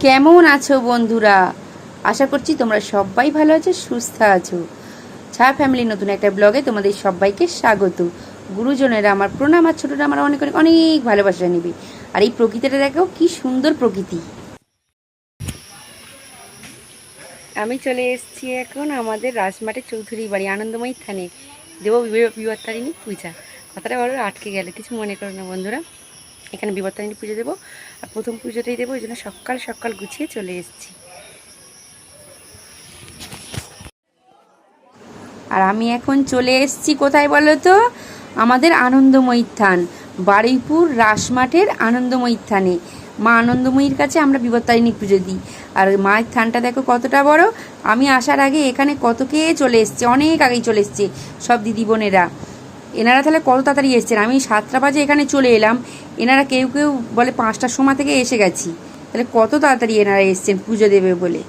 কেমন আছো বন্ধুরা? আশা করছি তোমরা সবাই ভালো আছো, সুস্থ আছো। ছায়া ফ্যামিলির নতুন একটা ব্লগে তোমাদের সবাইকে স্বাগত। গুরুজনেরা আমার প্রণাম, আর ছোটরা আমার অনেক অনেক অনেক ভালোবাসা নিবে। আর এই প্রকৃতিটা দেখো কি সুন্দর প্রকৃতি। আমি চলে এসেছি এখন আমাদের রাজমাটের চৌধুরী বাড়ি আনন্দময়ী থানে, দেব বিবর্তারিণী পূজা। কথাটা বলো আটকে গেলে কিছু মনে করো না বন্ধুরা। এখানে বিবর্তারিণী পুজো দেবো, আর প্রথম পুজোটাই দেবো, ওই জন্য সকাল সকাল গুছিয়ে চলে এসেছি। আর আমি এখন চলে এসেছি কোথায় বলো তো? আমাদের আনন্দময়ী থান, বারুইপুর রাসমাঠের আনন্দময়ী থানে। মা আনন্দময়ীর কাছে আমরা বিপত্তারিণী পুজো দিই। আর মায়ের থানটা দেখো কতটা বড়। আমি আসার আগে এখানে কতকে চলে এসছে, অনেক আগেই চলে এসছে সব দিদি বোনেরা। এনারা তাহলে কত তাড়াতাড়ি এসছেন। আমি 7টা বাজে এখানে চলে এলাম, এনারা কেউ কেউ বলে 5টার সময় থেকে এসে গেছি। তাহলে কত তাড়াতাড়ি এনারা এসছেন পুজো দেবে বলে।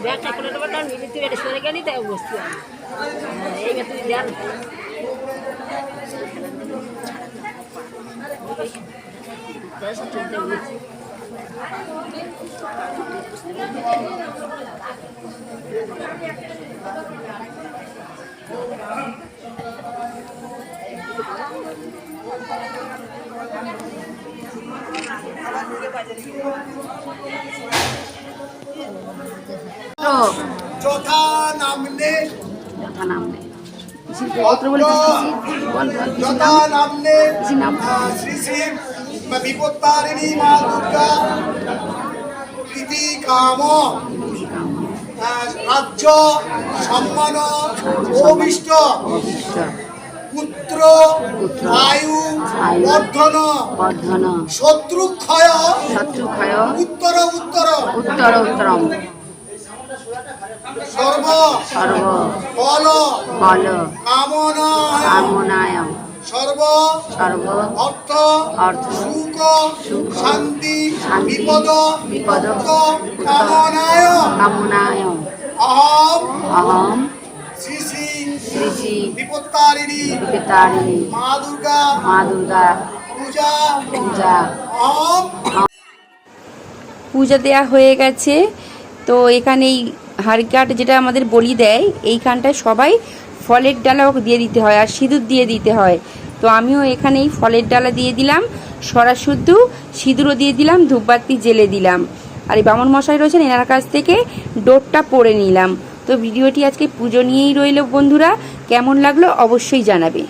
ব্যাগটা করে দেবো, কারণ তুই এটা সরে গেলি তাই বসছি এইবার তুই দেন। যথা নামনে শ্রী শ্রী বিপত্তারিণী মা দুর্গা প্রীতি কাম রাজ্য সম্মান অভিষ্ট পুত্র আয়ু বর্ধন শত্রুক্ষয় উত্তর উত্তর উত্তরম সর্ব বল কামনায় সর্ব অর্থ সুখ শান্তি বিপদ কামনায় অহম শ্রী শ্রী বিপত্তারিণী মা দুর্গা পূজা পূজা দেয়া হয়ে গেছে। তো এখানে এই হাড়িকাঠ যেটা আমাদের বলি দেয়, এইখানটায় সবাই ফলের ডালাও দিয়ে দিতে হয় আর সিঁদুর দিয়ে দিতে হয়। তো আমিও এখানে এই ফলের ডালা দিয়ে দিলাম, সরাশুদ্ধ সিঁদুরও দিয়ে দিলাম, ধূপবাতি জেলে দিলাম। আর এই বামন মশাই রয়েছেন, এনার কাছ থেকে ডোরটা পরে নিলাম। তো ভিডিওটি আজকে পুজো নিয়েই রইল বন্ধুরা, কেমন লাগলো অবশ্যই জানাবে।